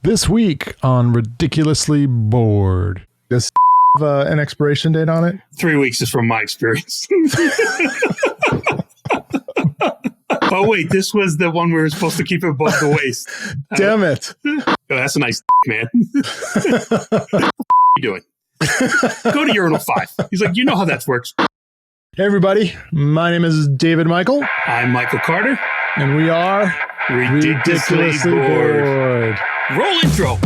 This week on Ridiculously Bored. Does have an expiration date on it? 3 weeks is from my experience. Oh, wait, this was the one we were supposed to keep above the waist. Damn it. Oh, that's a nice man. What are you doing? Go to urinal 5. He's like, you know how that works. Hey, everybody. My name is David Michael. I'm Michael Carter. And we are Ridiculously bored. Roll intro.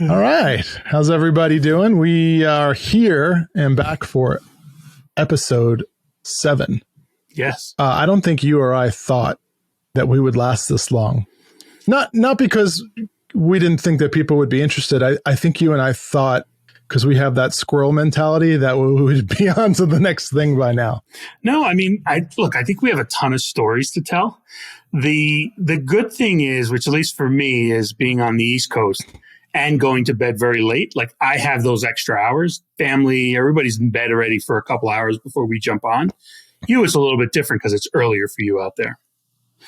All right. How's everybody doing? We are here and back for episode 7. Yes. I don't think you or I thought that we would last this long. Not because we didn't think that people would be interested. I think you and I thought, because we have that squirrel mentality, that we would be on to the next thing by now. No, I mean, I think we have a ton of stories to tell. The good thing is, which at least for me is being on the East Coast and going to bed very late, like I have those extra hours. Family, everybody's in bed already for a couple hours before we jump on. You, it's a little bit different because it's earlier for you out there.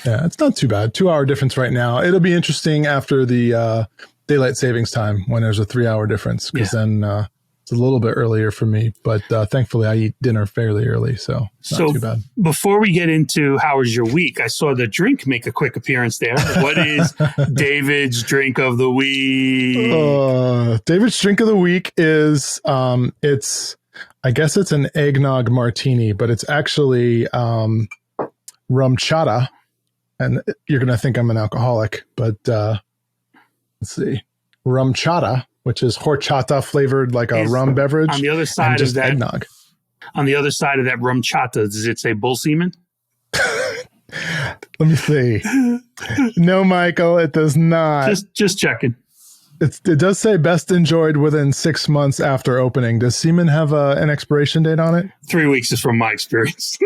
Yeah, it's not too bad. 2-hour difference right now. It'll be interesting after the daylight savings time when there's a 3-hour difference, because then it's a little bit earlier for me. But thankfully, I eat dinner fairly early, so not too bad. Before we get into how was your week, I saw the drink make a quick appearance there. What is David's drink of the week? David's drink of the week is I guess it's an eggnog martini, but it's actually rum chata. And you're going to think I'm an alcoholic, but let's see. Rum chata, which is horchata flavored like a rum beverage. On the other side of that eggnog. On the other side of that rum chata, does it say bull semen? Let me see. No, Michael, it does not. Just checking. It does say best enjoyed within 6 months after opening. Does semen have an expiration date on it? 3 weeks is from my experience.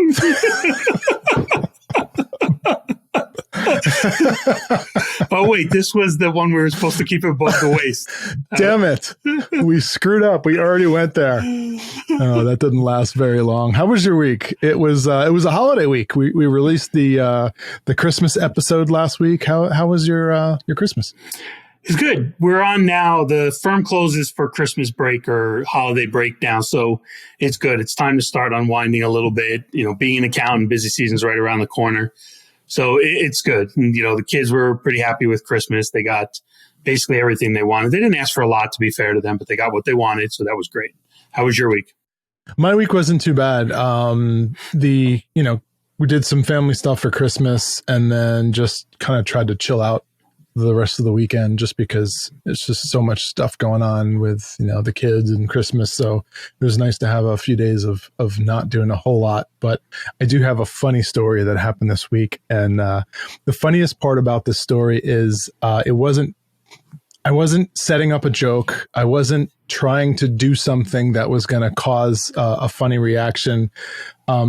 Oh, wait, this was the one we were supposed to keep above the waist. Damn it. We screwed up. We already went there. Oh, that didn't last very long. How was your week? It was a holiday week. We released the Christmas episode last week. How was your Christmas? It's good. We're on now. The firm closes for Christmas break or holiday break now. So it's good. It's time to start unwinding a little bit. You know, being an accountant, busy season's right around the corner. So it's good. And, you know, the kids were pretty happy with Christmas. They got basically everything they wanted. They didn't ask for a lot, to be fair to them, but they got what they wanted. So that was great. How was your week? My week wasn't too bad. We did some family stuff for Christmas and then just kind of tried to chill out the rest of the weekend, just because it's just so much stuff going on with, the kids and Christmas. So it was nice to have a few days of not doing a whole lot. But I do have a funny story that happened this week. And the funniest part about this story is I wasn't setting up a joke. I wasn't trying to do something that was going to cause a funny reaction.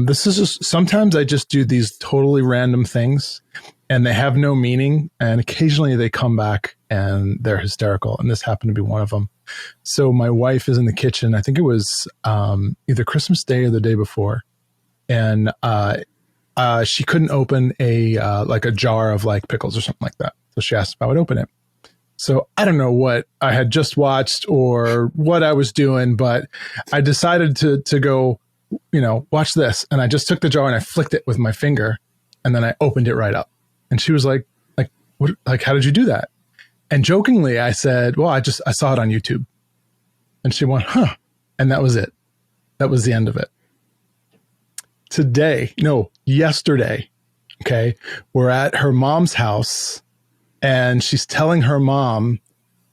This is just, sometimes I just do these totally random things and they have no meaning. And occasionally they come back and they're hysterical. And this happened to be one of them. So my wife is in the kitchen. I think it was either Christmas Day or the day before. And she couldn't open a jar of like pickles or something like that. So she asked if I would open it. So I don't know what I had just watched or what I was doing, but I decided to go, watch this. And I just took the jar and I flicked it with my finger and then I opened it right up. And she was like, what, like, how did you do that? And jokingly, I said, well, I saw it on YouTube. And she went, huh. And that was it. That was the end of it. Yesterday, okay, we're at her mom's house and she's telling her mom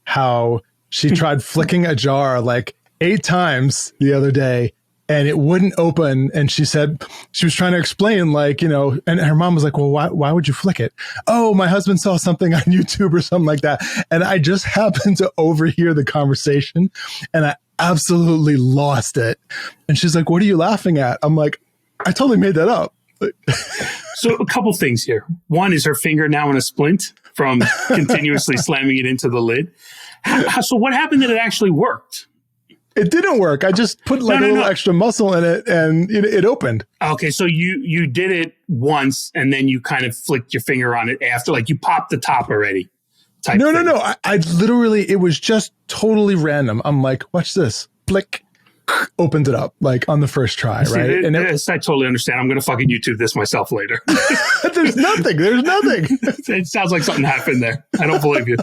how she tried flicking a jar like 8 times the other day and it wouldn't open. And she said, she was trying to explain, and her mom was like, well, why would you flick it? Oh, my husband saw something on YouTube or something like that. And I just happened to overhear the conversation. And absolutely lost it. And she's like, what are you laughing at? I'm like, I totally made that up. So a couple things here. One, is her finger now in a splint from continuously slamming it into the lid? So what happened that it actually worked? It didn't work. I just put like a little extra muscle in it and it opened. Okay, so you did it once and then you kind of flicked your finger on it after, like you popped the top already. No. I literally, it was just totally random. I'm like, watch this. Flick. Opened it up like on the first try, right? And I totally understand. I'm going to fucking YouTube this myself later. There's nothing. It sounds like something happened there. I don't believe you.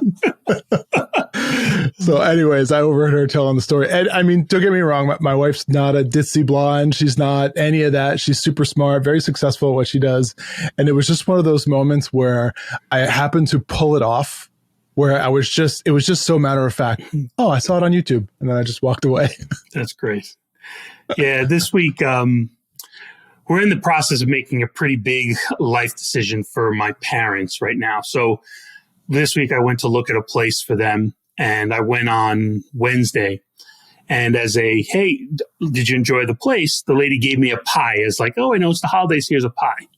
So anyways, I overheard her telling the story. And I mean, don't get me wrong. My wife's not a ditzy blonde. She's not any of that. She's super smart, very successful at what she does. And it was just one of those moments where I happened to pull it off, where it was just so matter of fact. Oh, I saw it on YouTube. And then I just walked away. That's great. Yeah. This week, we're in the process of making a pretty big life decision for my parents right now. So this week I went to look at a place for them, and I went on Wednesday. And as a, hey, did you enjoy the place? The lady gave me a pie. It's like, oh, I know it's the holidays. Here's a pie.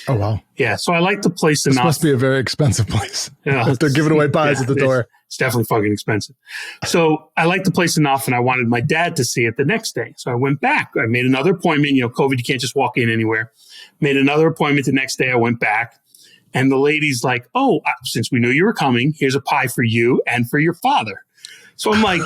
Oh, wow. Yeah. So I like the place enough. This must be a very expensive place. Yeah, they're giving away pies at the door. It's definitely fucking expensive. So I liked the place enough, and I wanted my dad to see it the next day. So I went back. I made another appointment. You know, COVID, you can't just walk in anywhere. Made another appointment the next day. I went back, and the lady's like, oh, since we knew you were coming, here's a pie for you and for your father. So I'm like,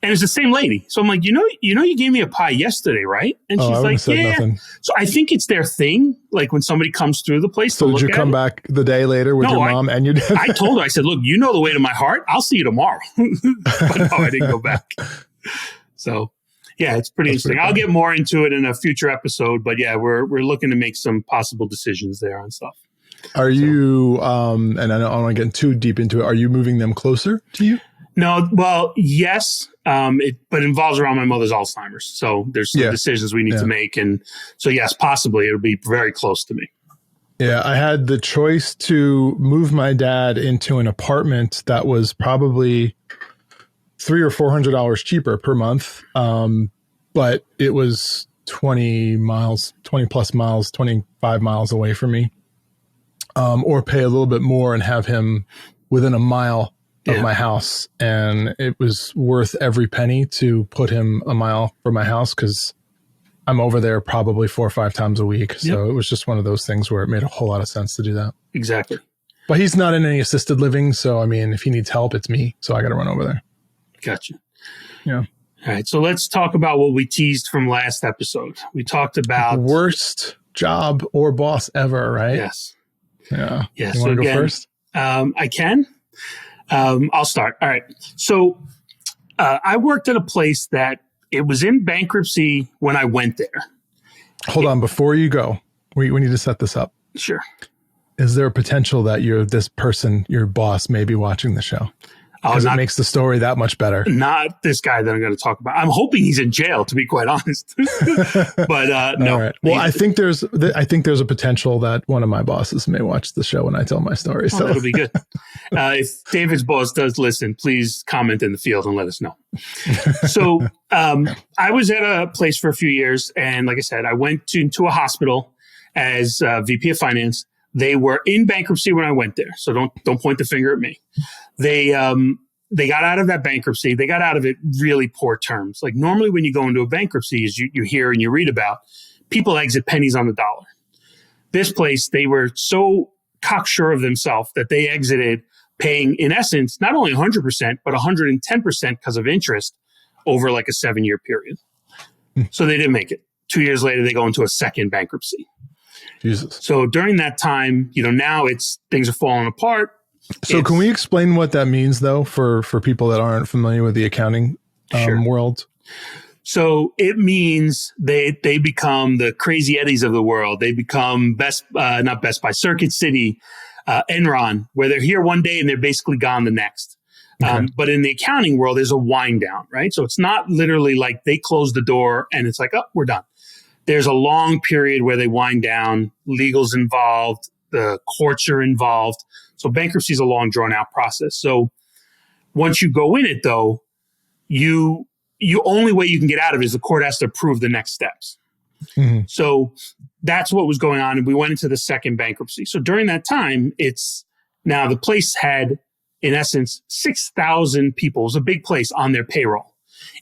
and it's the same lady. So I'm like, you know, you gave me a pie yesterday, right? And she's like, yeah. Nothing. So I think it's their thing. Like when somebody comes through the place. So did you come back the day later with your mom and your dad? I told her, I said, look, you know the way to my heart. I'll see you tomorrow. But no, I didn't go back. So yeah, it's pretty interesting. I'll get more into it in a future episode. But yeah, we're looking to make some possible decisions there on stuff. Are you, and I don't want to get too deep into it, are you moving them closer to you? No, well, yes, but it involves around my mother's Alzheimer's. So there's some decisions we need to make. And so, yes, possibly it'll be very close to me. Yeah, I had the choice to move my dad into an apartment that was probably $300 or $400 cheaper per month. But it was 20 plus miles, 25 miles away from me. Or pay a little bit more and have him within a mile of my house. And it was worth every penny to put him a mile from my house, because I'm over there probably 4 or 5 times a week. So it was just one of those things where it made a whole lot of sense to do that. Exactly. But he's not in any assisted living. So, I mean, if he needs help, it's me. So I got to run over there. Gotcha. Yeah. All right. So let's talk about what we teased from last episode. We talked about worst job or boss ever, right? Yes. Yeah. Yeah. You want to go first? I can. I'll start. All right. So I worked at a place that it was in bankruptcy when I went there. Hold on. Before you go, we need to set this up. Sure. Is there a potential that this person, your boss, may be watching the show? Because it makes the story that much better. Not this guy that I'm going to talk about. I'm hoping he's in jail, to be quite honest. But no. Right. Well, I think there's a potential that one of my bosses may watch the show when I tell my story. So that'll be good. If David's boss does listen, please comment in the field and let us know. So I was at a place for a few years, and like I said, I went into a hospital as VP of finance. They were in bankruptcy when I went there, so don't point the finger at me. They got out of that bankruptcy. They got out of it really poor terms. Like normally when you go into a bankruptcy, as you hear and you read about, people exit pennies on the dollar. This place, they were so cocksure of themselves that they exited paying, in essence, not only 100%, but 110% because of interest over like a 7-year period. So they didn't make it. 2 years later, they go into a second bankruptcy. Jesus. So during that time, now things are falling apart. So can we explain what that means, though, for people that aren't familiar with the accounting world? So it means they become the Crazy Eddies of the world. They become not Best Buy, Circuit City, Enron, where they're here one day and they're basically gone the next. Okay. But in the accounting world, there's a wind down, right? So it's not literally like they close the door and it's like, oh, we're done. There's a long period where they wind down, legal's involved, the courts are involved. So bankruptcy is a long, drawn-out process. So once you go in it, though, you only way you can get out of it is the court has to approve the next steps. Mm-hmm. So that's what was going on. And we went into the second bankruptcy. So during that time, now the place had, in essence, 6,000 people. It was a big place on their payroll.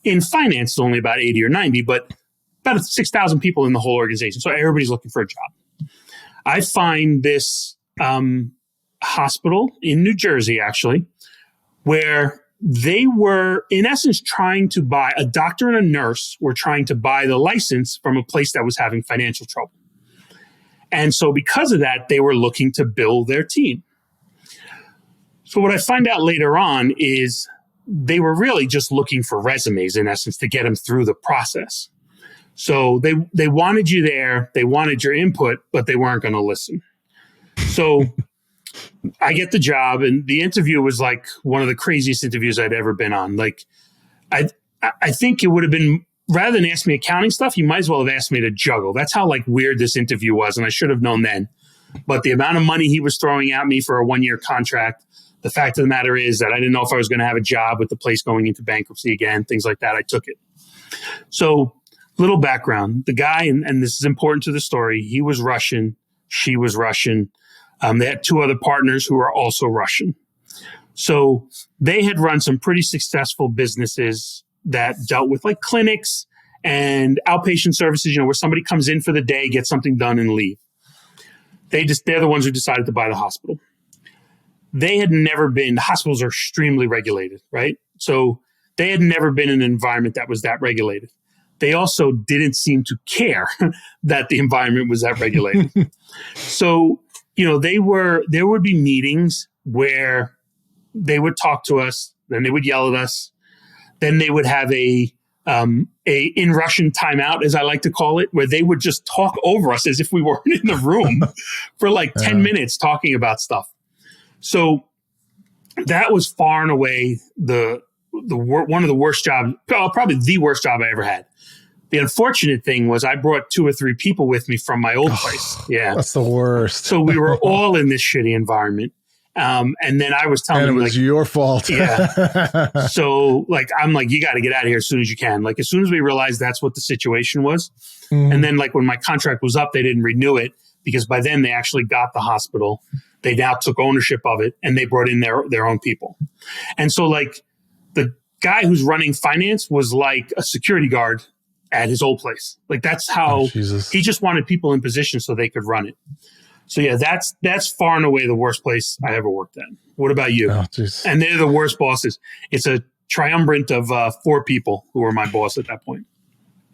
In finance, it's only about 80 or 90, but about 6,000 people in the whole organization. So everybody's looking for a job. I find this hospital in New Jersey, actually, where they were, in essence, trying to buy, a doctor and a nurse were trying to buy the license from a place that was having financial trouble. And so because of that, they were looking to build their team. So what I find out later on is they were really just looking for resumes, in essence, to get them through the process. So they wanted you there, they wanted your input, but they weren't going to listen. So I get the job, and the interview was like one of the craziest interviews I'd ever been on. Like, I think it would have been, rather than ask me accounting stuff, you might as well have asked me to juggle. That's how like weird this interview was, and I should have known then. But the amount of money he was throwing at me for a 1-year contract, the fact of the matter is that I didn't know if I was going to have a job with the place going into bankruptcy again, things like that. I took it. So, little background. The guy, and this is important to the story, he was Russian. She was Russian. They had 2 other partners who were also Russian. So they had run some pretty successful businesses that dealt with like clinics and outpatient services, where somebody comes in for the day, gets something done and leave. They're the ones who decided to buy the hospital. They had never been, the hospitals are extremely regulated, right? So they had never been in an environment that was that regulated. They also didn't seem to care that the environment was that regulated. So, there would be meetings where they would talk to us, then they would yell at us, then they would have a in Russian timeout, as I like to call it, where they would just talk over us as if we weren't in the room for like 10 minutes talking about stuff. So that was far and away one of the worst jobs, probably the worst job I ever had. The unfortunate thing was I brought 2 or 3 people with me from my old place. Yeah. That's the worst. So we were all in this shitty environment. And then I was telling them, it was your fault. Yeah. So I'm like, you got to get out of here as soon as you can. Like, as soon as we realized that's what the situation was. Mm-hmm. And then like when my contract was up, they didn't renew it because by then they actually got the hospital. They now took ownership of it and they brought in their own people. And so like the guy who's running finance was like a security guard at his old place. Like that's how he just wanted people in position so they could run it. So yeah, that's far and away the worst place I ever worked at. What about you? Oh, and they're the worst bosses. It's a triumvirate of 4 people who were my boss at that point.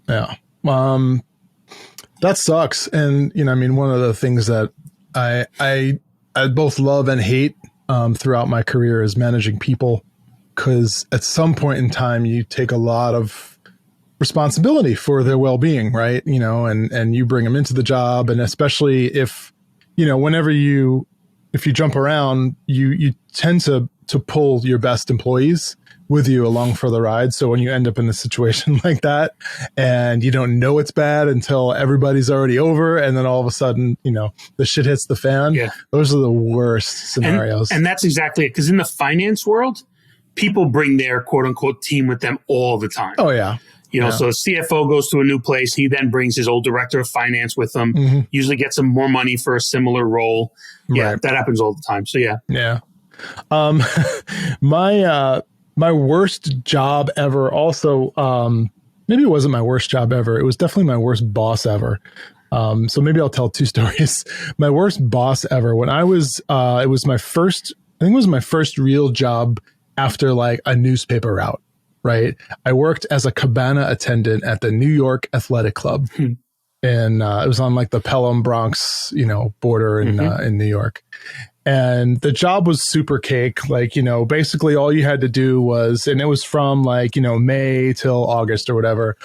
Yeah. That sucks. And, one of the things that I both love and hate throughout my career is managing people, because at some point in time, you take a lot of responsibility for their well-being, right? And you bring them into the job. And especially if, if you jump around, you tend to pull your best employees with you along for the ride. So when you end up in a situation like that and you don't know it's bad until everybody's already over, and then all of a sudden, the shit hits the fan. Yeah. Those are the worst scenarios. And that's exactly it. Because in the finance world, people bring their quote unquote team with them all the time. Oh yeah. So a CFO goes to a new place. He then brings his old director of finance with him, usually gets him more money for a similar role. Yeah, right. That happens all the time. So yeah. Yeah. My worst job ever also, maybe it wasn't my worst job ever. It was definitely my worst boss ever. So maybe I'll tell 2 stories. My worst boss ever, when I was, it was my first real job after like a newspaper route. Right. I worked as a cabana attendant at the New York Athletic Club. And it was on like the Pelham Bronx, border in New York. And the job was super cake. Like, basically all you had to do was, and it was from like, May till August or whatever.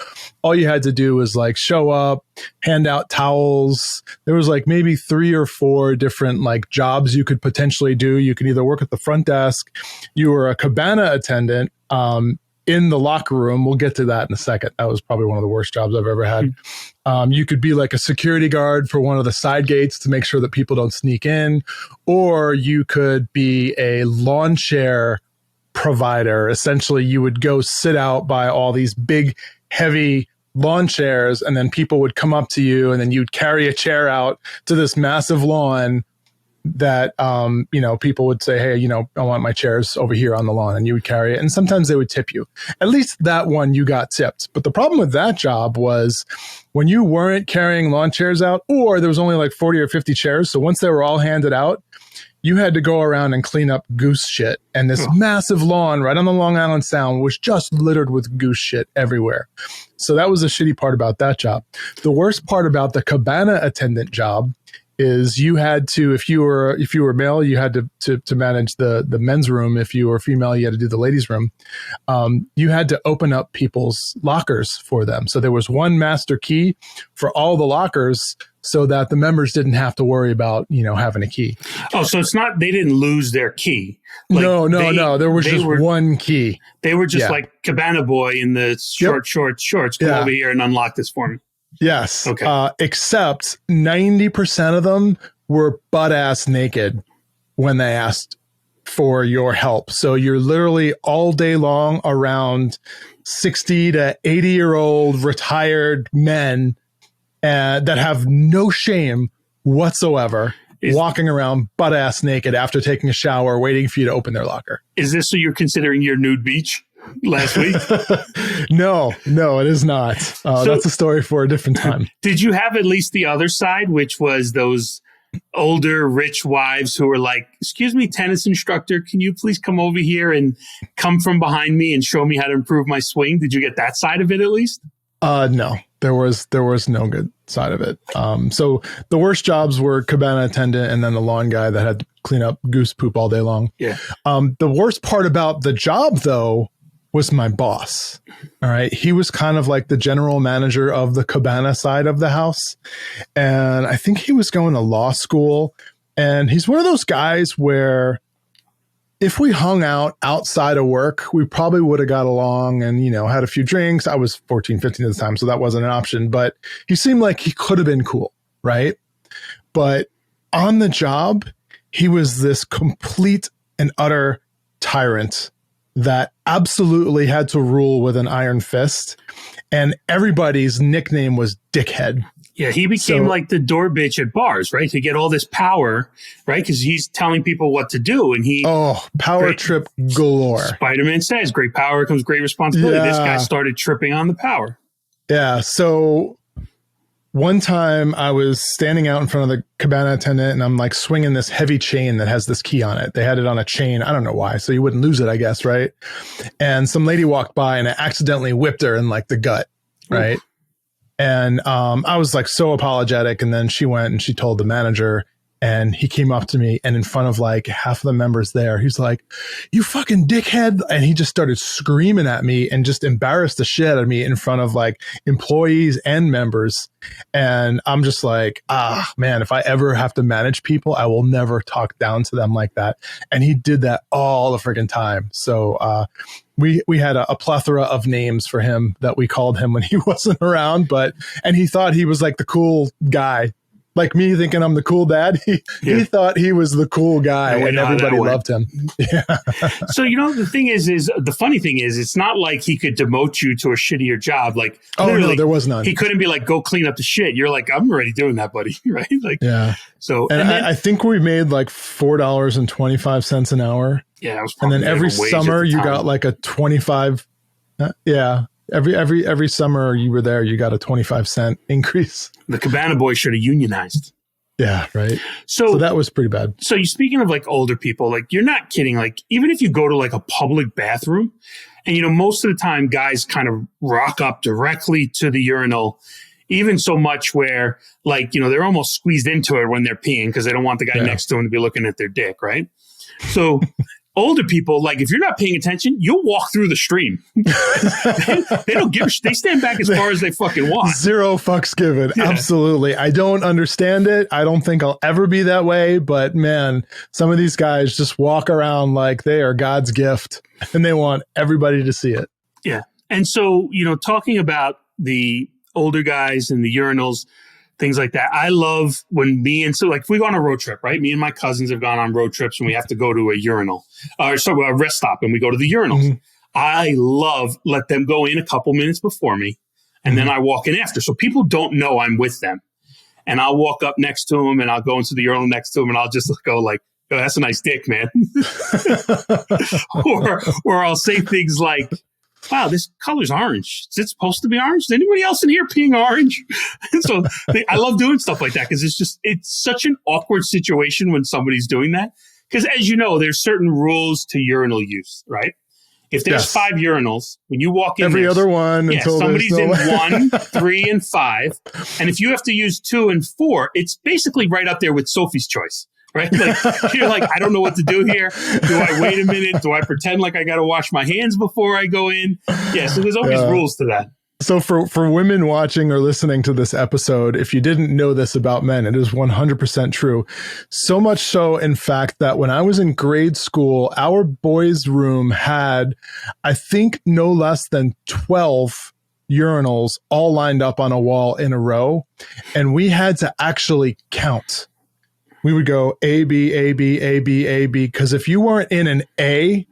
All you had to do was like show up, hand out towels. There was like maybe 3 or 4 different like jobs you could potentially do. You could either work at the front desk. You were a cabana attendant. In the locker room. We'll get to that in a second. That was probably one of the worst jobs I've ever had. You could be like a security guard for one of the side gates to make sure that people don't sneak in, or you could be a lawn chair provider. Essentially, you would go sit out by all these big, heavy lawn chairs, and then people would come up to you, and then you'd carry a chair out to this massive lawn that, people would say, hey, I want my chairs over here on the lawn, and you would carry it. And sometimes they would tip you. At least that one you got tipped. But the problem with that job was when you weren't carrying lawn chairs out, or there was only like 40 or 50 chairs. So once they were all handed out, you had to go around and clean up goose shit. And this massive lawn right on the Long Island Sound was just littered with goose shit everywhere. So that was the shitty part about that job. The worst part about the cabana attendant job is you had to, if you were male, you had to manage the men's room. If you were female, you had to do the ladies' room. You had to open up people's lockers for them. So there was one master key for all the lockers, so that the members didn't have to worry about, having a key. Oh, so it's not, they didn't lose their key. Like no. There was just one key. They were just like Cabana Boy in the short shorts. Come over here and unlock this for me. Yes. Okay. Except 90% of them were butt ass naked when they asked for your help. So you're literally all day long around 60 to 80-year-old retired men that have no shame whatsoever, walking around butt ass naked after taking a shower, waiting for you to open their locker. Is this so you're considering your nude beach last week? No, it is not. That's a story for a different time. Did you have at least the other side, which was those older rich wives who were like, excuse me, tennis instructor, can you please come over here and come from behind me and show me how to improve my swing? Did you get that side of it at least? No, there was no good side of it. So the worst jobs were cabana attendant and then the lawn guy that had to clean up goose poop all day long. Yeah. The worst part about the job, though, was my boss. All right. He was kind of like the general manager of the cabana side of the house. And I think he was going to law school. And he's one of those guys where if we hung out outside of work, we probably would have got along and, had a few drinks. I was 14, 15 at the time, so that wasn't an option. But he seemed like he could have been cool, right? But on the job, he was this complete and utter tyrant that absolutely had to rule with an iron fist. And everybody's nickname was Dickhead. Yeah, he became like the door bitch at bars, right? To get all this power, right? Because he's telling people what to do. And power trip galore. Spider-Man says, great power comes great responsibility. Yeah. This guy started tripping on the power. Yeah. So one time I was standing out in front of the cabana attendant and I'm like swinging this heavy chain that has this key on it. They had it on a chain. I don't know why. So you wouldn't lose it, I guess. Right. And some lady walked by and I accidentally whipped her in like the gut. Right. Ooh. And I was like so apologetic. And then she went and she told the manager and he came up to me and in front of like half of the members there, he's like, you fucking dickhead. And he just started screaming at me and just embarrassed the shit out of me in front of like employees and members. And I'm just like, man, if I ever have to manage people, I will never talk down to them like that. And he did that all the friggin' time. So, we had a plethora of names for him that we called him when he wasn't around, and he thought he was like the cool guy, like me thinking I'm the cool dad. He thought he was the cool guy and everybody loved him. Yeah. So, the thing is the funny thing is, it's not like he could demote you to a shittier job. Like, no, there was none. He couldn't be like, go clean up the shit. You're like, I'm already doing that, buddy. Right. Like, yeah. So, and then, I think we made like $4.25 an hour. Yeah, it was and then every summer you got like a 25. Every summer you were there, you got a 25-cent increase. The Cabana Boy should have unionized. Yeah, right. So that was pretty bad. So you speaking of like older people, like you're not kidding. Like even if you go to like a public bathroom, and most of the time guys kind of rock up directly to the urinal. Even so much where like they're almost squeezed into it when they're peeing because they don't want the guy next to them to be looking at their dick, right? So. Older people, like if you're not paying attention, you'll walk through the stream. they don't give they stand back as far as they fucking want. Zero fucks given. Yeah. Absolutely. I don't understand it. I don't think I'll ever be that way. But man, some of these guys just walk around like they are God's gift and they want everybody to see it. Yeah. And so, talking about the older guys and the urinals, things like that. I love when if we go on a road trip, right? Me and my cousins have gone on road trips and we have to go to a urinal or a rest stop and we go to the urinals. Mm-hmm. I let them go in a couple minutes before me and then I walk in after. So people don't know I'm with them. And I'll walk up next to them and I'll go into the urinal next to them and I'll just go like, oh, that's a nice dick, man. or I'll say things like, wow, this color's orange. Is it supposed to be orange? Is anybody else in here peeing orange? So I love doing stuff like that because it's such an awkward situation when somebody's doing that. Because as you know, there's certain rules to urinal use, right? If there's 5 urinals, when you walk in, every other one, until somebody's in 1, 3, and 5. And if you have to use 2 and 4, it's basically right up there with Sophie's Choice. Right? Like, you're like, I don't know what to do here. Do I wait a minute? Do I pretend like I got to wash my hands before I go in? Yeah. So there's always rules to that. So for women watching or listening to this episode, if you didn't know this about men, it is 100% true. So much so, in fact, that when I was in grade school, our boys' room had, I think, no less than 12 urinals all lined up on a wall in a row. And we had to actually count. We would go A, B, A, B, A, B, A, B. Because if you weren't in an A,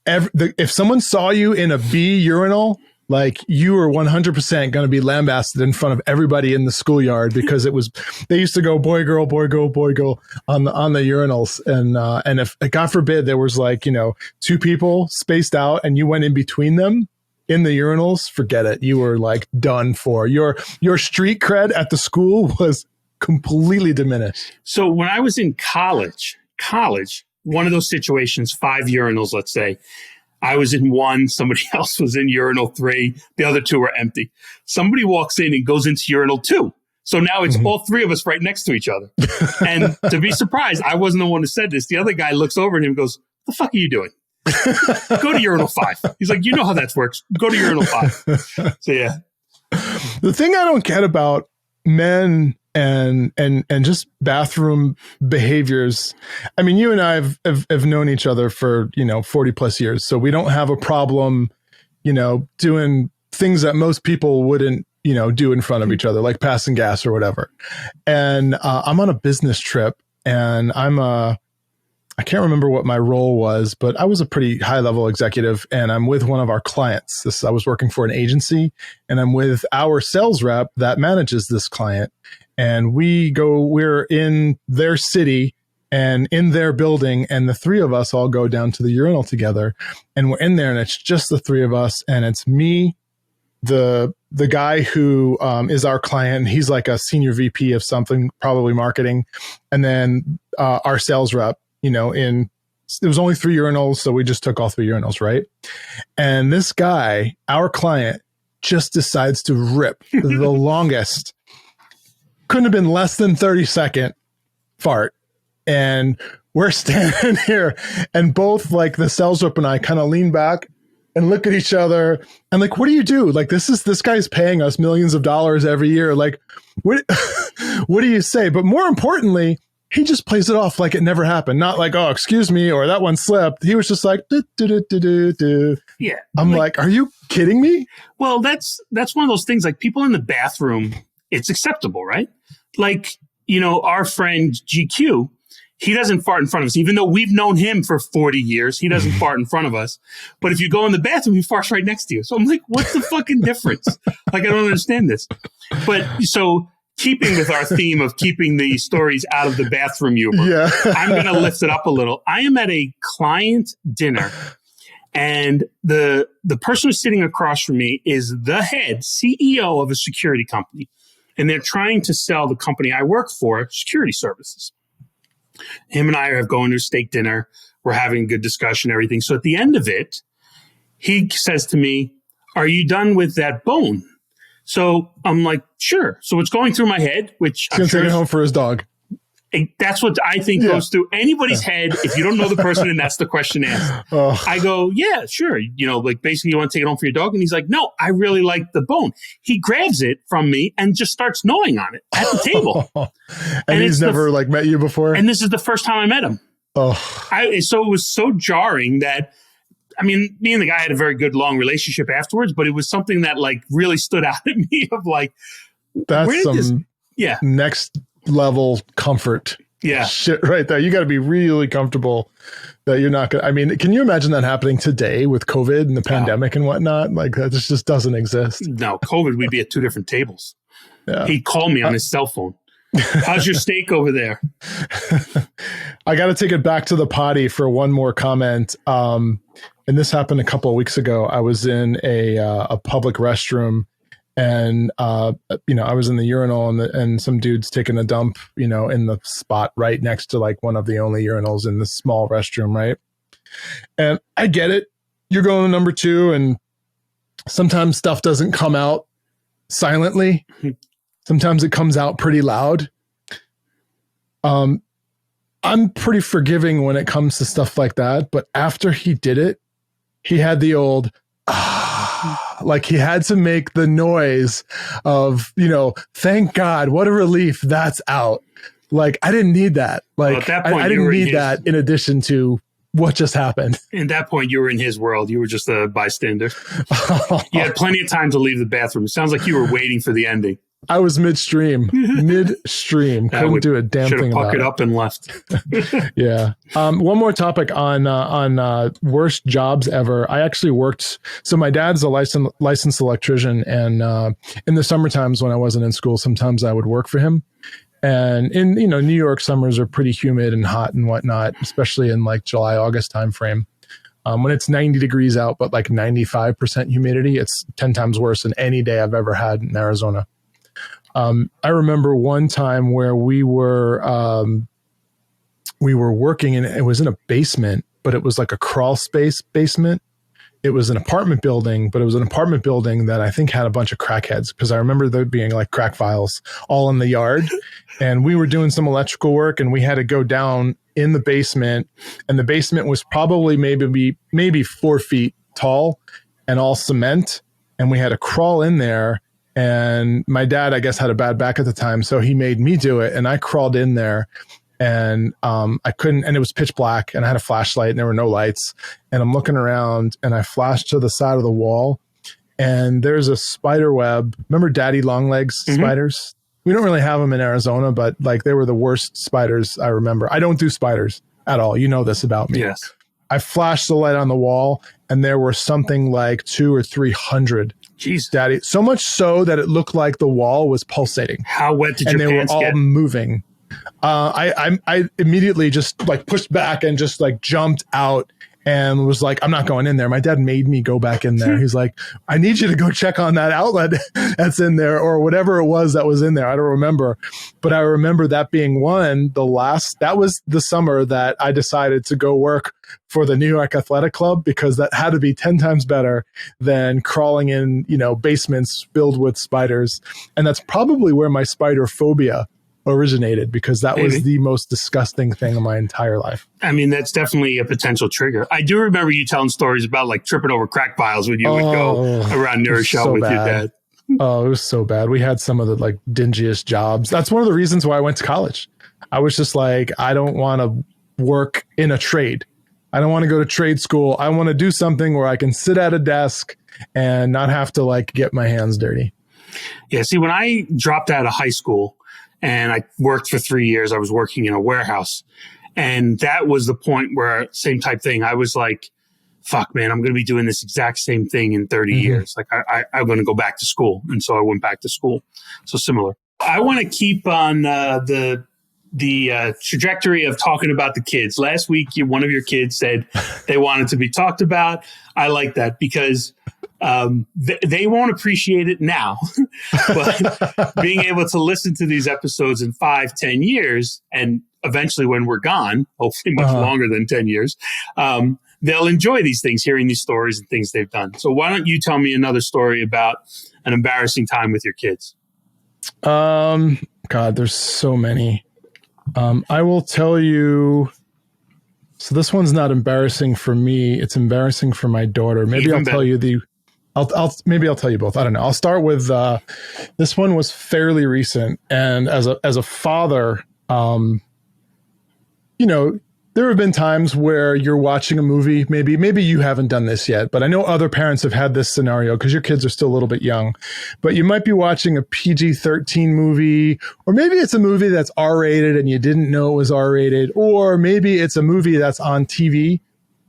if someone saw you in a B urinal, like you were 100% going to be lambasted in front of everybody in the schoolyard because they used to go boy, girl, boy, girl, boy, girl on the urinals. And if, God forbid, there was 2 people spaced out and you went in between them in the urinals, forget it. You were done for. Your street cred at the school was completely diminished. So when I was in college, one of those situations, 5 urinals, let's say, I was in 1, somebody else was in urinal 3, the other 2 were empty. Somebody walks in and goes into urinal 2. So now it's all 3 of us right next to each other. And to be surprised, I wasn't the one who said this. The other guy looks over at him and goes, "What the fuck are you doing? Go to urinal 5. He's like, you know how that works. Go to urinal 5. So yeah. The thing I don't get about men and just bathroom behaviors. I mean, you and I have known each other for, 40 plus years. So we don't have a problem, doing things that most people wouldn't, do in front of each other, like passing gas or whatever. And I'm on a business trip and I can't remember what my role was, but I was a pretty high level executive and I'm with one of our clients. I was working for an agency and I'm with our sales rep that manages this client. And we're in their city and in their building, and the 3 of us all go down to the urinal together. And we're in there, and it's just the 3 of us, and it's me, the guy who is our client. He's like a senior VP of something, probably marketing, and then our sales rep. It was only 3 urinals, so we just took all 3 urinals, right? And this guy, our client, just decides to rip the longest. Couldn't have been less than 30-second fart. And we're standing here and both the sales rep and I kind of lean back and look at each other and what do you do? This guy's paying us millions of dollars every year. What do you say? But more importantly, he just plays it off like it never happened. Not oh, excuse me, or that one slipped. He was just do. Yeah. I'm are you kidding me? Well, that's one of those things, people in the bathroom, it's acceptable, right? Our friend GQ, he doesn't fart in front of us. Even though we've known him for 40 years, he doesn't fart in front of us. But if you go in the bathroom, he farts right next to you. So I'm what's the fucking difference? I don't understand this. But so keeping with our theme of keeping the stories out of the bathroom humor, I'm going to lift it up a little. I am at a client dinner and the person who's sitting across from me is the head CEO of a security company. And they're trying to sell the company I work for security services. Him and I are going to steak dinner. We're having a good discussion, everything. So at the end of it, he says to me, "Are you done with that bone?" So I'm like, "Sure." So it's going through my head, which he's going to take it home for his dog. That's what I think goes through anybody's head. If you don't know the person and that's the question asked, I go, "Yeah, sure." Basically you want to take it home for your dog? And he's like, "No, I really like the bone." He grabs it from me and just starts gnawing on it at the table. and he's never met you before? And this is the first time I met him. So it was so jarring that, me and the guy had a very good long relationship afterwards, but it was something that really stood out at me of that's Yeah. next level comfort. Yeah. Shit right there. You got to be really comfortable that you're not going to, I mean, can you imagine that happening today with COVID and the pandemic and whatnot? Like that just doesn't exist. No, COVID, we'd be at 2 different tables. Yeah. He'd call me on his cell phone. How's your steak over there? I got to take it back to the potty for one more comment. And this happened a couple of weeks ago. I was in a public restroom, and I was in the urinal, and some dude's taking a dump, in the spot right next to like one of the only urinals in the small restroom, right? And I get it. You're going to number 2, and sometimes stuff doesn't come out silently. Sometimes it comes out pretty loud. I'm pretty forgiving when it comes to stuff like that, but after he did it, he had the old like he had to make the noise of, thank God, what a relief that's out. Like I didn't need that. Like at that point, I didn't need that in addition to what just happened. At that point, you were in his world. You were just a bystander. You had plenty of time to leave the bathroom. It sounds like you were waiting for the ending. I was midstream. Couldn't do a damn thing about it. Should have puckered up and left. Yeah. One more topic on worst jobs ever. I actually worked. So my dad's a licensed electrician, and in the summer times when I wasn't in school, sometimes I would work for him. And in New York summers are pretty humid and hot and whatnot, especially in like July, August timeframe. When it's 90 degrees out, but like 95% humidity, it's 10 times worse than any day I've ever had in Arizona. I remember one time where we were working, and it was in a basement, but it was like a crawl space basement. It was an apartment building, but it was an apartment building that I think had a bunch of crackheads, because I remember there being like crack files all in the yard. And we were doing some electrical work, and we had to go down in the basement, and the basement was probably maybe 4 feet tall and all cement. And we had to crawl in there. And my dad, I guess, had a bad back at the time, so he made me do it. And I crawled in there, and I couldn't, and it was pitch black, and I had a flashlight, and there were no lights. And I'm looking around, and I flashed to the side of the wall, and there's a spider web. Remember daddy long legs spiders? We don't really have them in Arizona, but like they were the worst spiders I remember. I don't do spiders at all. You know this about me. Yes. I flashed the light on the wall, and there were something like 200 or 300. Jeez, daddy. So much so that it looked like the wall was pulsating. How wet did your pants get? And they were all moving. I immediately just like pushed back and just like jumped out and was like, I'm not going in there. My dad made me go back in there. He's like, I need you to go check on that outlet that's in there, or whatever it was that was in there. I don't remember. But I remember that being that was the summer that I decided to go work for the New York Athletic Club, because that had to be 10 times better than crawling in, basements filled with spiders. And that's probably where my spider phobia originated, because that was the most disgusting thing in my entire life. I mean, that's definitely a potential trigger. I do remember you telling stories about like tripping over crack piles when you would go around New Rochelle with your dad. Oh, it was so bad. We had some of the like dingiest jobs. That's one of the reasons why I went to college. I was just like, I don't want to work in a trade. I don't want to go to trade school. I want to do something where I can sit at a desk and not have to like get my hands dirty. Yeah. See, when I dropped out of high school and I worked for 3 years, I was working in a warehouse. And that was the point where, same type thing, I was like, fuck, man, I'm going to be doing this exact same thing in 30 years. Like I'm going to go back to school. And so I went back to school. So similar. I want to keep on the trajectory of talking about the kids. Last week, one of your kids said they wanted to be talked about. I like that, because they won't appreciate it now, but being able to listen to these episodes in 5-10 years, and eventually when we're gone, hopefully much longer than 10 years, they'll enjoy these things, hearing these stories and things they've done. So why don't you tell me another story about an embarrassing time with your kids? God, there's so many. I will tell you. So this one's not embarrassing for me. It's embarrassing for my daughter. Maybe I'll tell you I'll tell you both. I don't know. I'll start with, this one was fairly recent. And as a father, there have been times where you're watching a movie, maybe you haven't done this yet, but I know other parents have had this scenario because your kids are still a little bit young, but you might be watching a PG-13 movie, or maybe it's a movie that's R-rated and you didn't know it was R-rated, or maybe it's a movie that's on TV.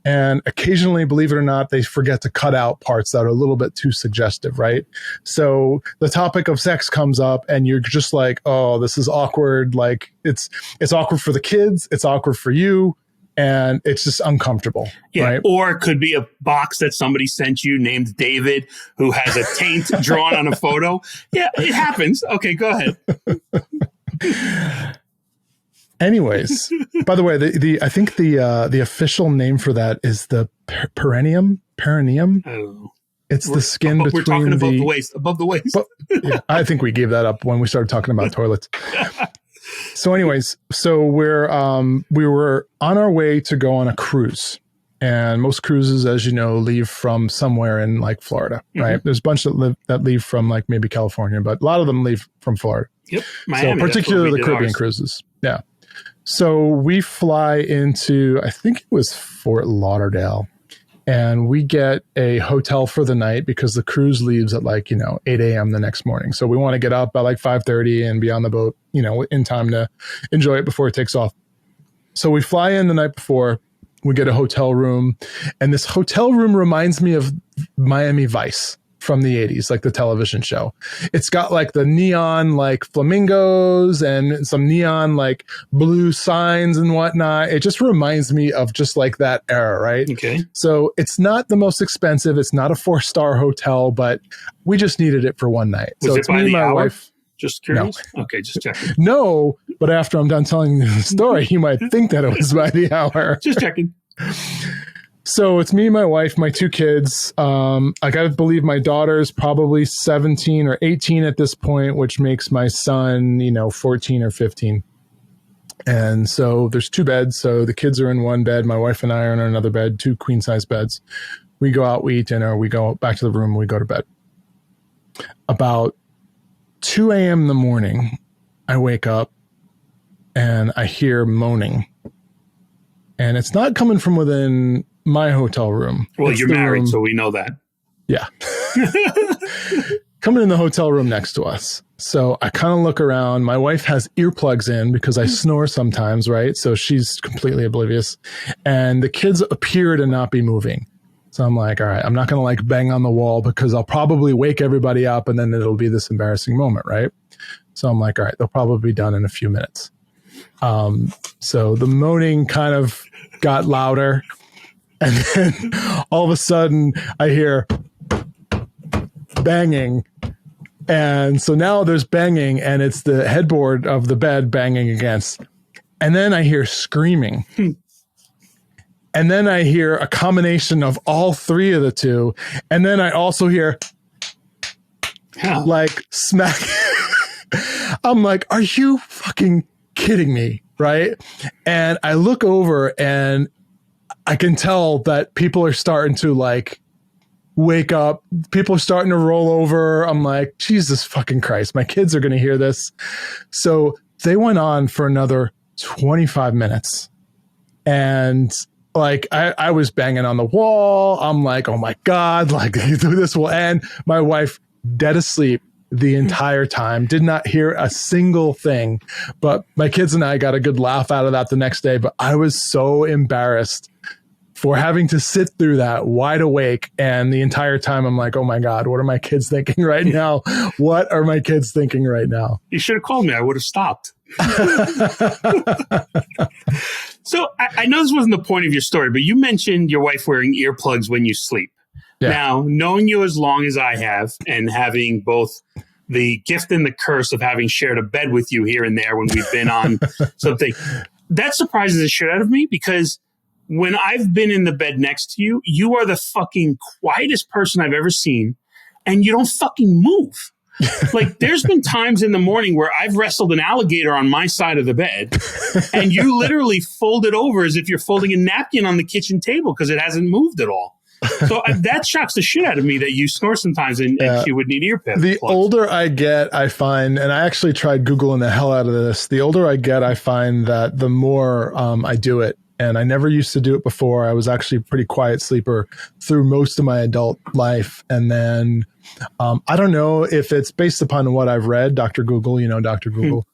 And occasionally, believe it or not, they forget to cut out parts that are a little bit too suggestive, right? So the topic of sex comes up and you're just like, oh, this is awkward. Like it's awkward for the kids. It's awkward for you. And it's just uncomfortable. Yeah. Right? Or it could be a box that somebody sent you named David who has a taint drawn on a photo. Yeah, it happens. Okay, go ahead. Anyways, by the way, I think the official name for that is the perineum. Oh. It's the skin between we're talking above the waist. Above the waist. Yeah, I think we gave that up when we started talking about toilets. So, anyways, we were on our way to go on a cruise, and most cruises, as you know, leave from somewhere in like Florida, right? There's a bunch that leave from like maybe California, but a lot of them leave from Florida. Yep, Miami. So particularly the Caribbean cruises. Yeah. So we fly into, I think it was Fort Lauderdale, and we get a hotel for the night because the cruise leaves at like, 8 a.m. the next morning. So we want to get up by like 5:30 and be on the boat, in time to enjoy it before it takes off. So we fly in the night before, we get a hotel room, and this hotel room reminds me of Miami Vice from the 80s, like the television show. It's got like the neon like flamingos and some neon like blue signs and whatnot. It just reminds me of just like that era, right? Okay. So it's not the most expensive. It's not a 4-star hotel, but we just needed it for one night. Was so it it's by me and the my hour? wife. Just curious. No. Okay, just checking. No, but after I'm done telling you the story, you might think that it was by the hour. Just checking. So it's me, my wife, my 2 kids. I got to believe my daughter's probably 17 or 18 at this point, which makes my son, 14 or 15. And so there's 2 beds. So the kids are in one bed. My wife and I are in another bed, 2 queen size beds. We go out, we eat dinner, we go back to the room, we go to bed. About 2 a.m. in the morning, I wake up and I hear moaning. And it's not coming from within my hotel room. Well, it's you're married, so we know that. Yeah. Coming in the hotel room next to us. So I kind of look around. My wife has earplugs in because I snore sometimes, right? So she's completely oblivious. And the kids appear to not be moving. So I'm like, all right, I'm not going to like bang on the wall because I'll probably wake everybody up and then it'll be this embarrassing moment, right? So I'm like, all right, they'll probably be done in a few minutes. So the moaning kind of got louder. And then all of a sudden I hear banging. And so now there's banging and it's the headboard of the bed banging against. And then I hear screaming. And then I hear a combination of all 3 of the 2. And then I also hear like smack. I'm like, are you fucking kidding me? Right. And I look over and I can tell that people are starting to like wake up. People are starting to roll over. I'm like, Jesus fucking Christ, my kids are going to hear this. So they went on for another 25 minutes. And like, I was banging on the wall. I'm like, oh my God, like this will end. My wife dead asleep the entire time, did not hear a single thing, but my kids and I got a good laugh out of that the next day. But I was so embarrassed for having to sit through that wide awake. And the entire time I'm like, oh my God, what are my kids thinking right now? What are my kids thinking right now? You should have called me. I would have stopped. So I know this wasn't the point of your story, but you mentioned your wife wearing earplugs when you sleep. Yeah. Now, knowing you as long as I have and having both the gift and the curse of having shared a bed with you here and there when we've been on something, that surprises the shit out of me because when I've been in the bed next to you, you are the fucking quietest person I've ever seen and you don't fucking move. Like there's been times in the morning where I've wrestled an alligator on my side of the bed and you literally fold it over as if you're folding a napkin on the kitchen table because it hasn't moved at all. So that shocks the shit out of me that you snore sometimes and you would need ear plugs. The older I get, I find, and I actually tried Googling the hell out of this. The older I get, I find that the more I do it, And I never used to do it before. I was actually a pretty quiet sleeper through most of my adult life. And then I don't know if it's based upon what I've read. Dr. Google, Dr. Google.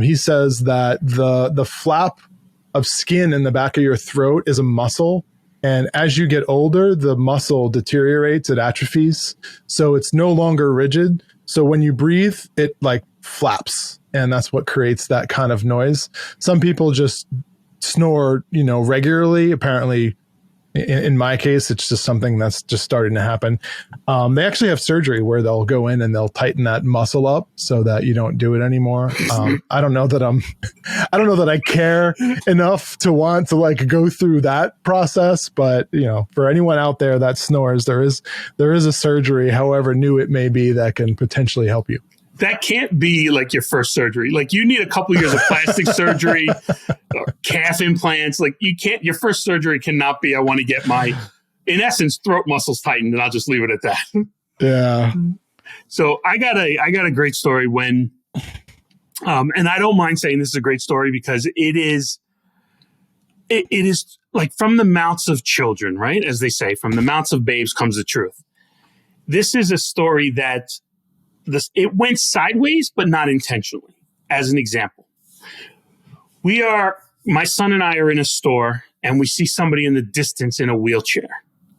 He says that the flap of skin in the back of your throat is a muscle. And as you get older, the muscle deteriorates, it atrophies. So it's no longer rigid. So when you breathe, it like flaps. And that's what creates that kind of noise. Some people just snore, regularly. Apparently, in my case, it's just something that's just starting to happen. They actually have surgery where they'll go in and they'll tighten that muscle up so that you don't do it anymore. I don't know that I care enough to want to like go through that process, but for anyone out there that snores, there is a surgery, however new it may be, that can potentially help you. That can't be like your first surgery. Like you need a couple years of plastic surgery, or calf implants. Like your first surgery cannot be, I want to get my, in essence, throat muscles tightened, and I'll just leave it at that. Yeah. So I got a great story when, and I don't mind saying this is a great story because it is like from the mouths of children, right? As they say, from the mouths of babes comes the truth. This is a story that it went sideways, but not intentionally. As an example, my son and I are in a store and we see somebody in the distance in a wheelchair,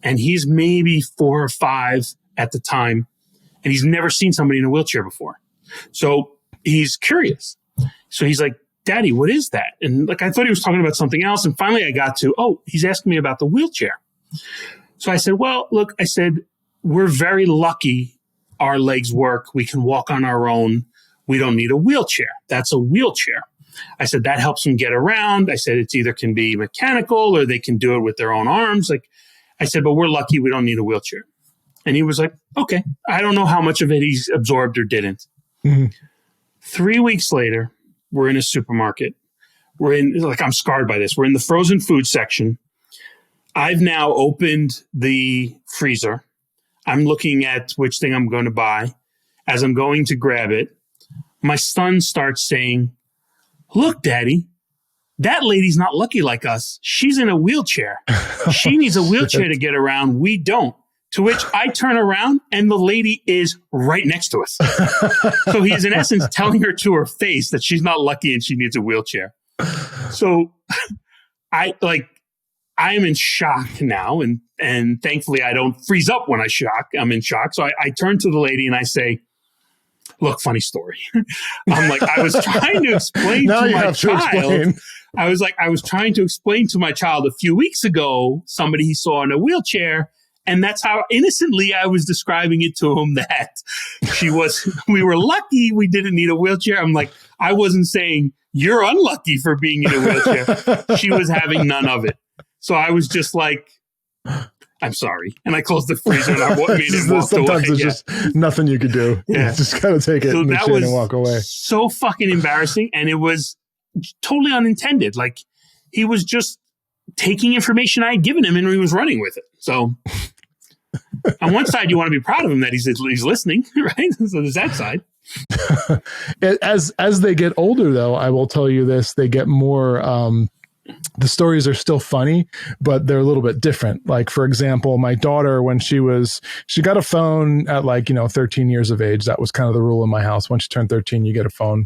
and he's maybe 4 or 5 at the time, and he's never seen somebody in a wheelchair before. So he's curious. So he's like, "Daddy, what is that?" And like, I thought he was talking about something else. And finally I got to, he's asking me about the wheelchair. So I said, "Well, look," I said, "we're very lucky. Our legs work. We can walk on our own. We don't need a wheelchair. That's a wheelchair." I said, "That helps them get around." I said, "It's either can be mechanical or they can do it with their own arms." Like I said, "But we're lucky. We don't need a wheelchair." And he was like, "Okay." I don't know how much of it he's absorbed or didn't. Mm-hmm. 3 weeks later, we're in a supermarket. I'm scarred by this. We're in the frozen food section. I've now opened the freezer. I'm looking at which thing I'm going to buy. As I'm going to grab it, my son starts saying, "Look, Daddy, that lady's not lucky like us. She's in a wheelchair. She needs a wheelchair to get around. We don't." To which I turn around and the lady is right next to us. So he is in essence telling her to her face that she's not lucky and she needs a wheelchair. So I am in shock now, and thankfully I don't freeze up when I'm in shock. So I turn to the lady and I say, "Look, funny story." I'm like, I was trying to explain to my child. I was trying to explain to my child a few weeks ago somebody he saw in a wheelchair, and that's how innocently I was describing it to him that we were lucky we didn't need a wheelchair. I'm like, I wasn't saying you're unlucky for being in a wheelchair. She was having none of it. So I was just like, "I'm sorry." And I closed the freezer and I made it walk away. Sometimes there's just nothing you could do. Yeah. You just got to take it and walk away. So fucking embarrassing. And it was totally unintended. Like he was just taking information I had given him and he was running with it. So on one side, you want to be proud of him that he's listening, right? So there's that side. As they get older, though, I will tell you this, they get more... the stories are still funny, but they're a little bit different. Like, for example, my daughter, when she got a phone at 13 years of age. That was kind of the rule in my house. Once you turn 13, you get a phone.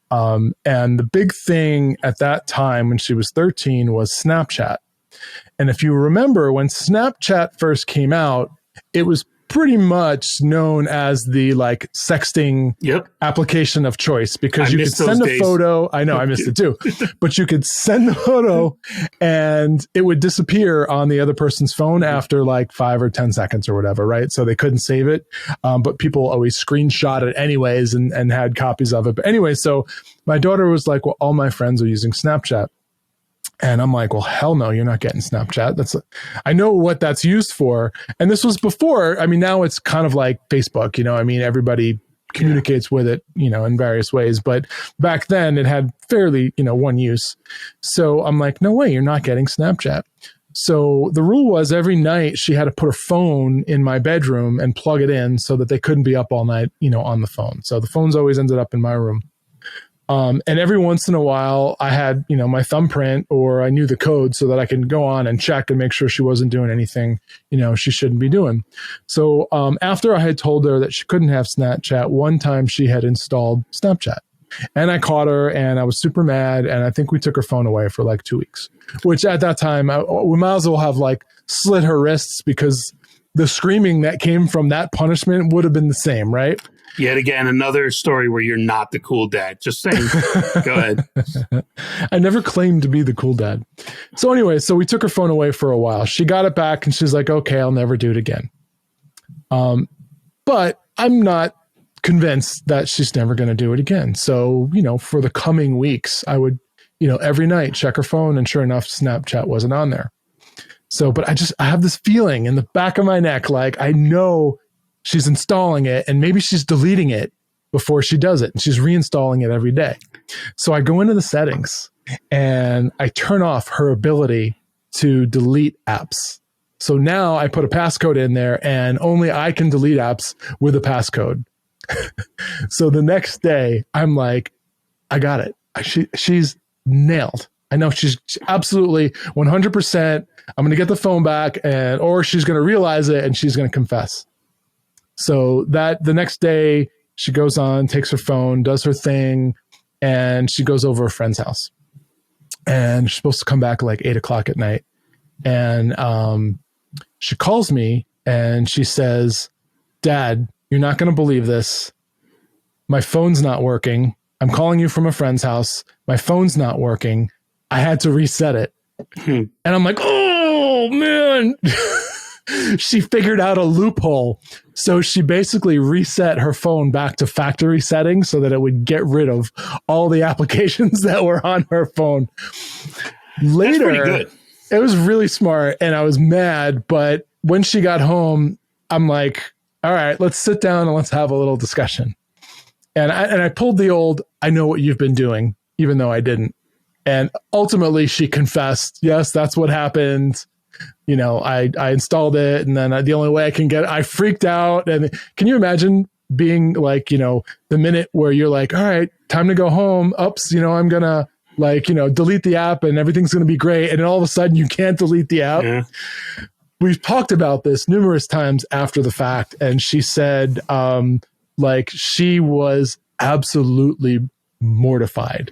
And the big thing at that time when she was 13 was Snapchat. And if you remember, when Snapchat first came out, it was pretty much known as the sexting application of choice, because you could send a photo. I know, I missed it too, but you could send a photo and it would disappear on the other person's phone after 5 or 10 seconds or whatever, right? So they couldn't save it. But people always screenshot it anyways and had copies of it. But anyway, so my daughter was like, "Well, all my friends are using Snapchat." And I'm like, "Well, hell no, you're not getting Snapchat. I know what that's used for." And this was before, now it's kind of like Facebook, everybody communicates with it, in various ways. But back then it had fairly, one use. So I'm like, "No way, you're not getting Snapchat." So the rule was every night she had to put her phone in my bedroom and plug it in so that they couldn't be up all night, on the phone. So the phones always ended up in my room. And every once in a while I had, my thumbprint, or I knew the code so that I can go on and check and make sure she wasn't doing anything, she shouldn't be doing. So after I had told her that she couldn't have Snapchat, one time she had installed Snapchat. And I caught her and I was super mad. And I think we took her phone away for like 2 weeks, which at that time we might as well have like slit her wrists, because the screaming that came from that punishment would have been the same, right? Yet again, another story where you're not the cool dad. Just saying. Go ahead. I never claimed to be the cool dad. So anyway, so we took her phone away for a while. She got it back and she's like, okay, I'll never do it again. But I'm not convinced that she's never going to do it again. So, for the coming weeks, I would, every night check her phone, and sure enough, Snapchat wasn't on there. So, but I have this feeling in the back of my neck, like I know she's installing it and maybe she's deleting it before she does it. And she's reinstalling it every day. So I go into the settings and I turn off her ability to delete apps. So now I put a passcode in there and only I can delete apps with a passcode. So the next day I'm like, I got it. She's nailed. I know she's absolutely 100%. I'm going to get the phone back, or she's going to realize it and she's going to confess. So that the next day she goes on, takes her phone, does her thing, and she goes over a friend's house. And she's supposed to come back at like 8:00 at night. And she calls me and she says, Dad, you're not going to believe this. My phone's not working. I'm calling you from a friend's house. My phone's not working. I had to reset it. And I'm like, oh, man. She figured out a loophole. So she basically reset her phone back to factory settings so that it would get rid of all the applications that were on her phone. Later, that's pretty good. It was really smart, and I was mad. But when she got home, I'm like, all right, let's sit down and let's have a little discussion. And I pulled the old, I know what you've been doing, even though I didn't. And ultimately she confessed, yes, that's what happened. I installed it, and then the only way I can get it, I freaked out. And can you imagine being like, the minute where you're like, all right, time to go home. Oops, I'm going to delete the app and everything's going to be great. And then all of a sudden you can't delete the app. Yeah. We've talked about this numerous times after the fact. And she said, she was absolutely mortified.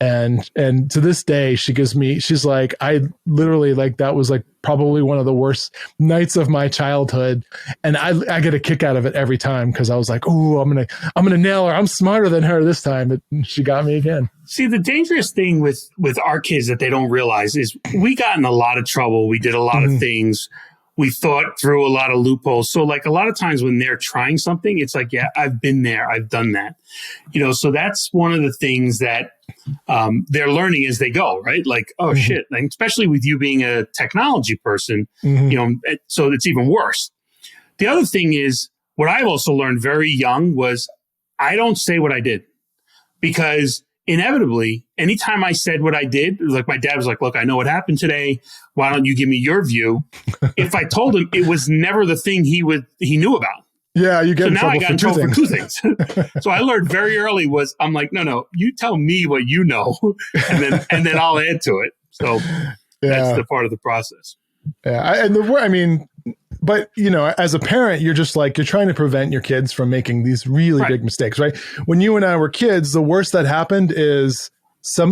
And to this day, she's like, I literally, like, that was like probably one of the worst nights of my childhood. And I get a kick out of it every time, because I was like, oh, I'm going to nail her. I'm smarter than her this time. And she got me again. See, the dangerous thing with our kids that they don't realize is we got in a lot of trouble. We did a lot of things. We thought through a lot of loopholes. So like a lot of times when they're trying something, it's like, yeah, I've been there. I've done that. So that's one of the things that they're learning as they go, right? Like, oh shit. And especially with you being a technology person, so it's even worse. The other thing is, what I've also learned very young was I don't say what I did, because inevitably, anytime I said what I did, like my dad was like, look, I know what happened today. Why don't you give me your view? If I told him, it was never the thing he knew about. Yeah, you get in trouble now I got in trouble for two things. So I learned very early I'm like, no, you tell me what you know, and then I'll add to it. So that's the part of the process. Yeah, but as a parent, you're just like, you're trying to prevent your kids from making these really big mistakes, right? When you and I were kids, the worst that happened is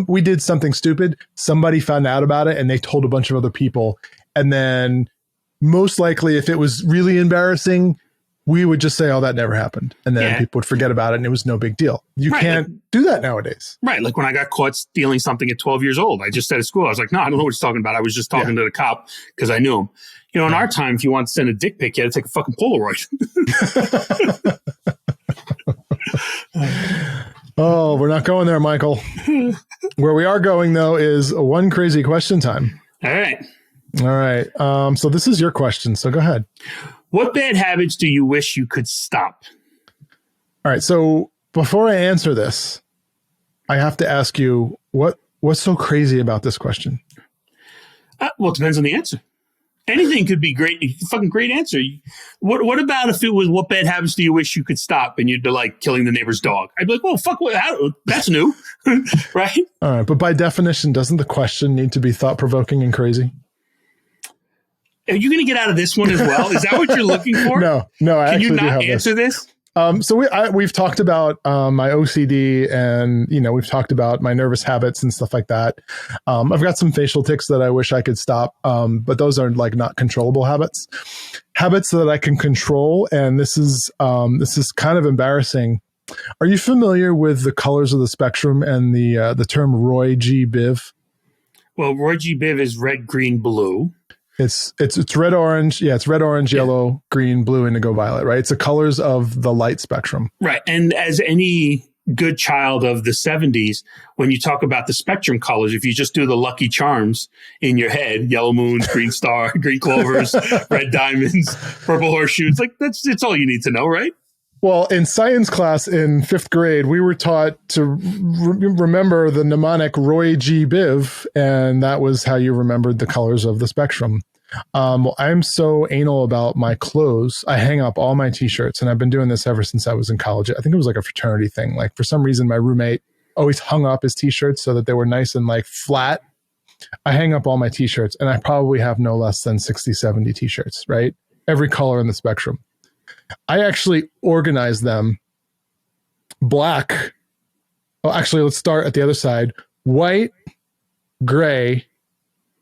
we did something stupid. Somebody found out about it and they told a bunch of other people. And then most likely, if it was really embarrassing, we would just say, oh, that never happened. And then people would forget about it and it was no big deal. You can't do that nowadays. Right. Like when I got caught stealing something at 12 years old, I just said at school, I was like, no, I don't know what he's talking about. I was just talking to the cop because I knew him. In our time, if you want to send a dick pic, you had to take a fucking Polaroid. Oh, we're not going there, Michael. Where we are going, though, is one crazy question time. All right. All right. So this is your question. So go ahead. What bad habits do you wish you could stop? All right. So before I answer this, I have to ask you, what's so crazy about this question? Well, it depends on the answer. Anything could be great. Fucking great answer. What about if it was, what bad habits do you wish you could stop? And you'd be like killing the neighbor's dog. I'd be like, well, fuck, that's new. Right? All right. But by definition, doesn't the question need to be thought-provoking and crazy? Are you going to get out of this one as well? Is that what you're looking for? No. I Can you actually do not have answer this? So we've talked about my OCD, and we've talked about my nervous habits and stuff like that. I've got some facial tics that I wish I could stop, but those are like not controllable habits. Habits that I can control, and this is kind of embarrassing. Are you familiar with the colors of the spectrum and the term Roy G. Biv? Well, Roy G. Biv is red, green, blue. It's red, orange. Yeah, it's red, orange, yellow, green, blue, indigo, violet, right? It's the colors of the light spectrum. Right. And as any good child of the 70s, when you talk about the spectrum colors, if you just do the Lucky Charms in your head, yellow moons, green star, green clovers, red diamonds, purple horseshoes, like it's all you need to know, right? Well, in science class in 5th grade, we were taught to remember the mnemonic Roy G. Biv, and that was how you remembered the colors of the spectrum. I'm so anal about my clothes. I hang up all my t-shirts, and I've been doing this ever since I was in college. I think it was like a fraternity thing. Like for some reason, my roommate always hung up his t-shirts so that they were nice and like flat. I hang up all my t-shirts, and I probably have no less than 60, 70 t-shirts, right? Every color in the spectrum. I actually organize them black. Well, actually, let's start at the other side. White, gray,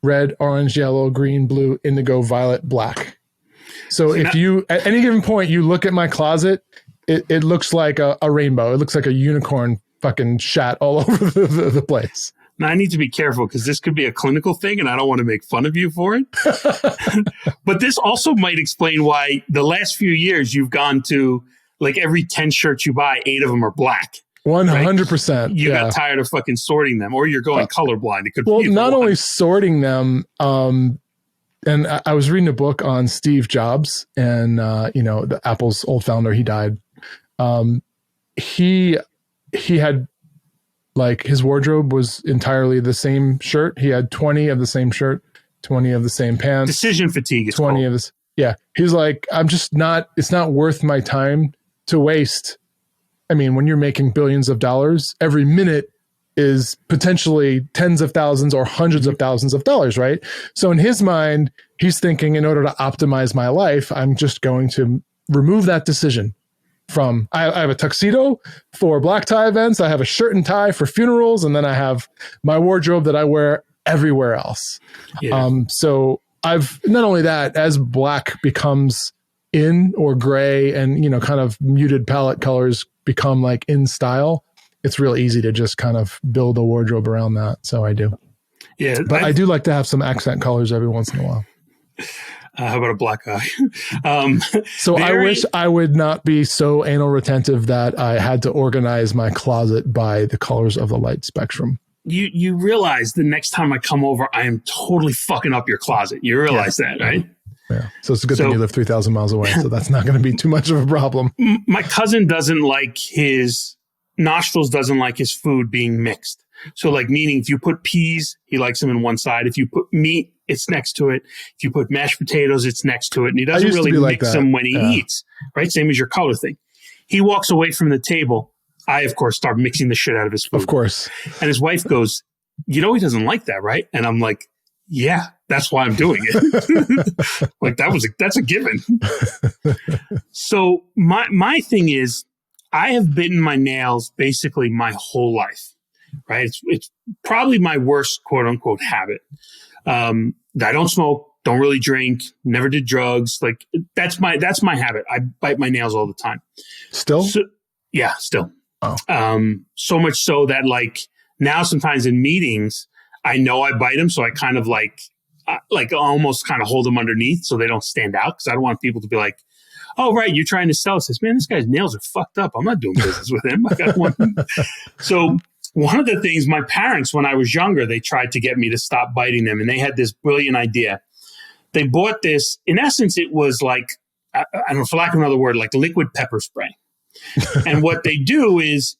red, orange, yellow, green, blue, indigo, violet, black. So if you, at any given point, you look at my closet, it looks like a rainbow. It looks like a unicorn fucking shat all over the place. Now, I need to be careful because this could be a clinical thing and I don't want to make fun of you for it. But this also might explain why the last few years you've gone to like every 10 shirts you buy, 8 of them are black. 100%. Right? You got tired of fucking sorting them, or you're going colorblind. It could well, be not only sorting them, and I was reading a book on Steve Jobs and, the Apple's old founder, he died. He had, like, his wardrobe was entirely the same shirt. He had 20 of the same shirt, 20 of the same pants. Decision fatigue is 20 called. of this. Yeah. He's like, it's not worth my time to waste. I mean, when you're making billions of dollars, every minute is potentially tens of thousands or hundreds of thousands of dollars, right? So in his mind, he's thinking, in order to optimize my life, I'm just going to remove that decision from, I have a tuxedo for black tie events, I have a shirt and tie for funerals, and then I have my wardrobe that I wear everywhere else. Yeah. So I've, not only that, as black becomes in, or gray and, kind of muted palette colors become like in style, it's real easy to just kind of build a wardrobe around that. So I do. Yeah. But I do like to have some accent colors every once in a while. How about a black eye? So I wish I would not be so anal retentive that I had to organize my closet by the colors of the light spectrum. You realize the next time I come over, I am totally fucking up your closet. You realize that, right? Yeah. So it's a good thing you live 3,000 miles away. So that's not going to be too much of a problem. My cousin doesn't like his nostrils, doesn't like his food being mixed. So like, meaning if you put peas, he likes them in one side. If you put meat, it's next to it. If you put mashed potatoes, it's next to it. And he doesn't really mix them when he eats, right? Same as your color thing. He walks away from the table. I, of course, start mixing the shit out of his food. Of course. And his wife goes, he doesn't like that, right? And I'm like, yeah, that's why I'm doing it. Like that's a given. So my thing is, I have bitten my nails basically my whole life, right? It's probably my worst quote unquote habit. I don't smoke, don't really drink, never did drugs. Like that's my habit. I bite my nails all the time. Still? Yeah, still. Oh. So much so that like now sometimes in meetings, I know I bite them. So I kind of like almost kind of hold them underneath so they don't stand out. Cause I don't want people to be like, oh, right, you're trying to sell us this. Man, this guy's nails are fucked up. I'm not doing business with him. I got one. So one of the things my parents, when I was younger, they tried to get me to stop biting them. And they had this brilliant idea. They bought this. In essence, it was like, I don't know, for lack of another word, like liquid pepper spray. And what they do is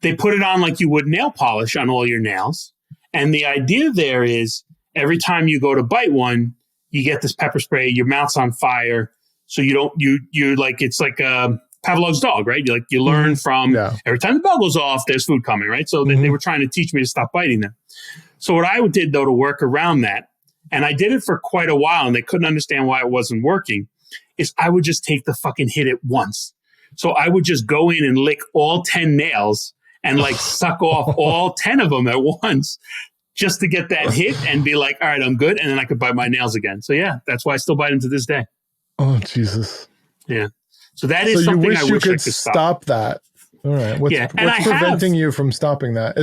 they put it on like you would nail polish on all your nails. And the idea there is every time you go to bite one, you get this pepper spray, your mouth's on fire. So you like, it's like a Pavlov's dog, right? You learn from every time the bell goes off, there's food coming, right? So they were trying to teach me to stop biting them. So what I did, though, to work around that, and I did it for quite a while, and they couldn't understand why it wasn't working, is I would just take the fucking hit at once. So I would just go in and lick all 10 nails and like suck off all 10 of them at once just to get that hit and be like, all right, I'm good. And then I could bite my nails again. So yeah, that's why I still bite them to this day. Oh, Jesus. Yeah. So that is something I wish you could stop that. All right. What's preventing you from stopping that?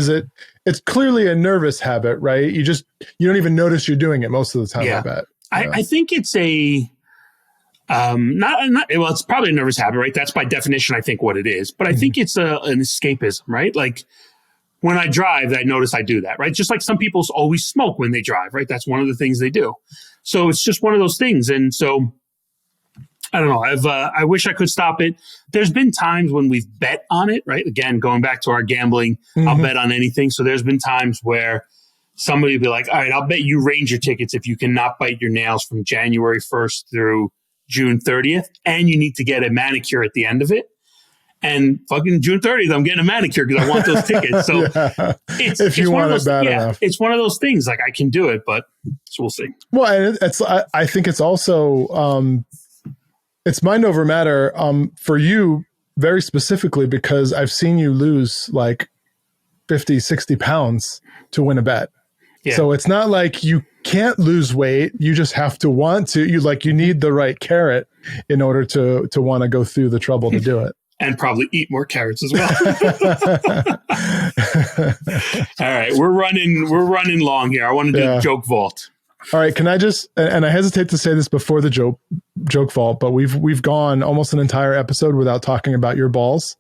It's clearly a nervous habit, right? You don't even notice you're doing it most of the time, I bet. I think it's a, it's probably a nervous habit, right? That's by definition, I think, what it is. But I think it's an escapism, right? Like when I drive, I notice I do that, right? Just like some people always smoke when they drive, right? That's one of the things they do. So it's just one of those things. And so I don't know. I wish I could stop it. There's been times when we've bet on it, right? Again, going back to our gambling, I'll bet on anything. So there's been times where somebody will be like, all right, I'll bet you Ranger tickets if you cannot bite your nails from January 1st through June 30th. And you need to get a manicure at the end of it. And fucking June 30th, I'm getting a manicure because I want those tickets. So if you want it bad enough. It's one of those things. Like I can do it, but so we'll see. Well, and I think it's also, it's mind over matter for you very specifically because I've seen you lose like 50, 60 pounds to win a bet. Yeah. So it's not like you can't lose weight. You just have to want to. You need the right carrot in order to want to go through the trouble to do it. And probably eat more carrots as well. All right, we're running long here. I want to do joke vault. All right, can I just, and I hesitate to say this before the joke vault, but we've gone almost an entire episode without talking about your balls.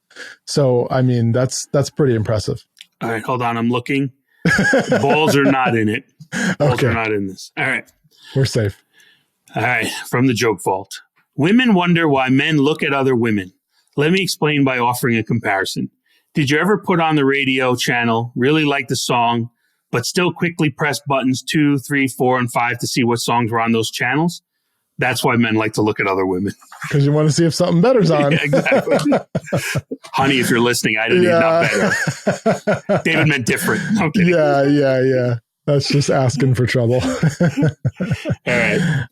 So, I mean, that's pretty impressive. All right, hold on. I'm looking. Balls are not in it. Balls are not in this. All right. We're safe. All right, from the joke vault. Women wonder why men look at other women. Let me explain by offering a comparison. Did you ever put on the radio channel, really like the song, but still quickly press buttons 2, 3, 4, and 5 to see what songs were on those channels? That's why men like to look at other women. Because you want to see if something better's on. Yeah, exactly. Honey, if you're listening, I didn't not better. David meant different. Okay. Yeah. That's just asking for trouble.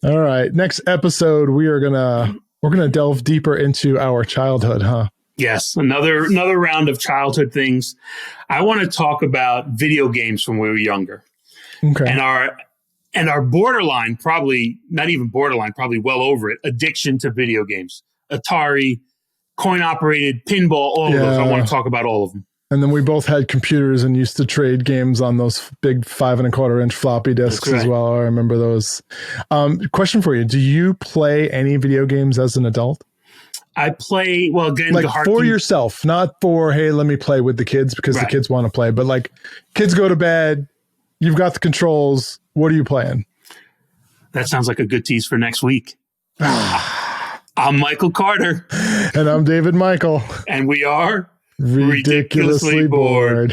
All right. Next episode, we're gonna delve deeper into our childhood, huh? Yes, another round of childhood things. I want to talk about video games from when we were younger. Okay. And our borderline, probably not even borderline, probably well over it, addiction to video games. Atari, coin-operated, pinball, all of those. I want to talk about all of them. And then we both had computers and used to trade games on those big 5.25-inch floppy disks as well. I remember those. Question for you. Do you play any video games as an adult? I play, well, again, like for yourself, not for, hey, let me play with the kids because the kids want to play, but like kids go to bed, you've got the controls. What are you playing? That sounds like a good tease for next week. I'm Michael Carter. And I'm David Michael. And we are ridiculously bored.